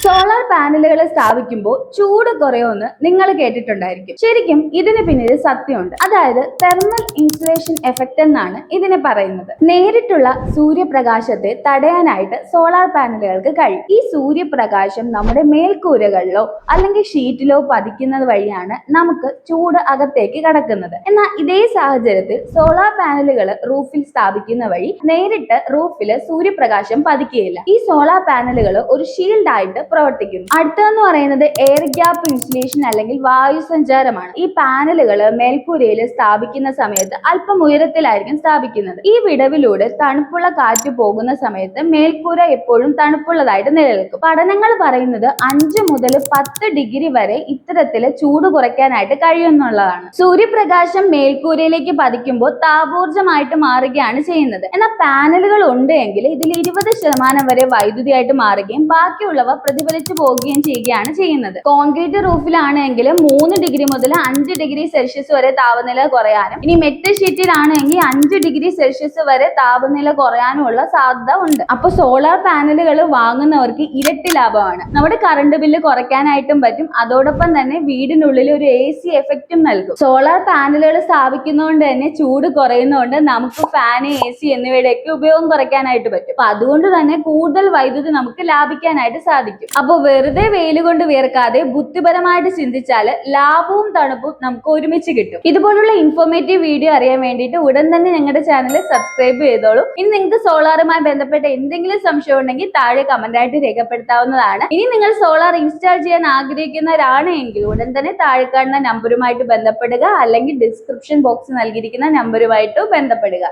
Solar പാനലുകൾ സ്ഥാപിക്കുമ്പോൾ ചൂട് കുറയുമെന്ന് നിങ്ങൾ കേട്ടിട്ടുണ്ടായിരിക്കും. ശരിക്കും ഇതിന് പിന്നിൽ സത്യമുണ്ട്. അതായത് തെർമൽ ഇൻസുലേഷൻ എഫക്റ്റ് എന്നാണ് ഇതിനെ പറയുന്നത്. നേരിട്ടുള്ള സൂര്യപ്രകാശത്തെ തടയാനായിട്ട് സോളാർ പാനലുകൾക്ക് കഴിയും. ഈ സൂര്യപ്രകാശം നമ്മുടെ മേൽക്കൂരകളിലോ അല്ലെങ്കിൽ ഷീറ്റിലോ പതിക്കുന്നത് വഴിയാണ് നമുക്ക് ചൂട് അകത്തേക്ക് കടക്കുന്നത്. എന്നാൽ ഇതേ സാഹചര്യത്തിൽ സോളാർ പാനലുകൾ റൂഫിൽ സ്ഥാപിക്കുന്ന വഴി നേരിട്ട് റൂഫിൽ സൂര്യപ്രകാശം പതിക്കുകയില്ല. ഈ സോളാർ പാനലുകൾ ഒരു ഷീൽഡ് ആയിട്ട് പ്രവർത്തിക്കുന്നു. അടുത്തതെന്ന് പറയുന്നത് എയർ ഗ്യാപ്പ് ഇൻസുലേഷൻ അല്ലെങ്കിൽ വായു സഞ്ചാരമാണ്. ഈ പാനലുകൾ മേൽക്കൂരയിൽ സ്ഥാപിക്കുന്ന സമയത്ത് അല്പം ഉയരത്തിലായിരിക്കും സ്ഥാപിക്കുന്നത്. ഈ വിടവിലൂടെ തണുപ്പുള്ള കാറ്റ് പോകുന്ന സമയത്ത് മേൽക്കൂര എപ്പോഴും തണുപ്പുള്ളതായിട്ട് നിലനിൽക്കും. പഠനങ്ങൾ പറയുന്നത് 5 മുതൽ 10 ഡിഗ്രി വരെ ഇത്തരത്തില് ചൂട് കുറയ്ക്കാനായിട്ട് കഴിയുമെന്നുള്ളതാണ്. സൂര്യപ്രകാശം മേൽക്കൂരയിലേക്ക് പതിക്കുമ്പോൾ താപോർജ്ജമായിട്ട് മാറുകയാണ് ചെയ്യുന്നത്. എന്നാൽ പാനലുകൾ ഉണ്ട് എങ്കിൽ ഇതിൽ 20% വരെ വൈദ്യുതിയായിട്ട് മാറുകയും ബാക്കിയുള്ളവ പ്രതിഫലിച്ചു പോവുകയും ചെയ്യുകയാണ് ചെയ്യുന്നത്. കോൺക്രീറ്റ് റൂഫിലാണെങ്കിൽ 3 ഡിഗ്രി മുതൽ 5 ഡിഗ്രി സെൽഷ്യസ് വരെ താപനില കുറയാനും, ഇനി മെറ്റൽ ഷീറ്റിലാണെങ്കിൽ 5 ഡിഗ്രി സെൽഷ്യസ് വരെ താപനില കുറയാനുമുള്ള സാധ്യത ഉണ്ട്. അപ്പൊ സോളാർ പാനലുകൾ വാങ്ങുന്നവർക്ക് ഇരട്ടി ലാഭമാണ്. നമ്മുടെ കറണ്ട് ബില്ല് കുറയ്ക്കാനായിട്ടും പറ്റും. അതോടൊപ്പം തന്നെ വീടിനുള്ളിൽ ഒരു AC എഫക്റ്റും നൽകും. സോളാർ പാനലുകൾ സ്ഥാപിക്കുന്നതുകൊണ്ട് തന്നെ ചൂട് കുറയുന്നതുകൊണ്ട് നമുക്ക് ഫാൻ, AC എന്നിവയുടെയൊക്കെ ഉപയോഗം കുറയ്ക്കാനായിട്ട് പറ്റും. അപ്പൊ അതുകൊണ്ട് തന്നെ കൂടുതൽ വൈദ്യുതി നമുക്ക് ലാഭിക്കാനായിട്ട് സാധിക്കും. അപ്പൊ വെറുതെ വെയിൽ കൊണ്ട് വിയർക്കാതെ ബുദ്ധിപരമായിട്ട് ചിന്തിച്ചാൽ ലാഭവും തണുപ്പും നമുക്ക് ഒരുമിച്ച് കിട്ടും. ഇതുപോലുള്ള ഇൻഫോർമേറ്റീവ് വീഡിയോ അറിയാൻ വേണ്ടിയിട്ട് ഉടൻ തന്നെ ഞങ്ങളുടെ ചാനൽ സബ്സ്ക്രൈബ് ചെയ്തോളൂ. ഇനി നിങ്ങൾക്ക് സോളാറുമായി ബന്ധപ്പെട്ട എന്തെങ്കിലും സംശയം ഉണ്ടെങ്കിൽ താഴെ കമന്റ് ആയിട്ട് രേഖപ്പെടുത്താവുന്നതാണ്. ഇനി നിങ്ങൾ സോളാർ ഇൻസ്റ്റാൾ ചെയ്യാൻ ആഗ്രഹിക്കുന്നവരാണ് എങ്കിൽ ഉടൻ തന്നെ താഴെ കാണുന്ന നമ്പറുമായിട്ട് ബന്ധപ്പെടുക, അല്ലെങ്കിൽ ഡിസ്ക്രിപ്ഷൻ ബോക്സ് നൽകിയിരിക്കുന്ന നമ്പറുമായിട്ട് ബന്ധപ്പെടുക.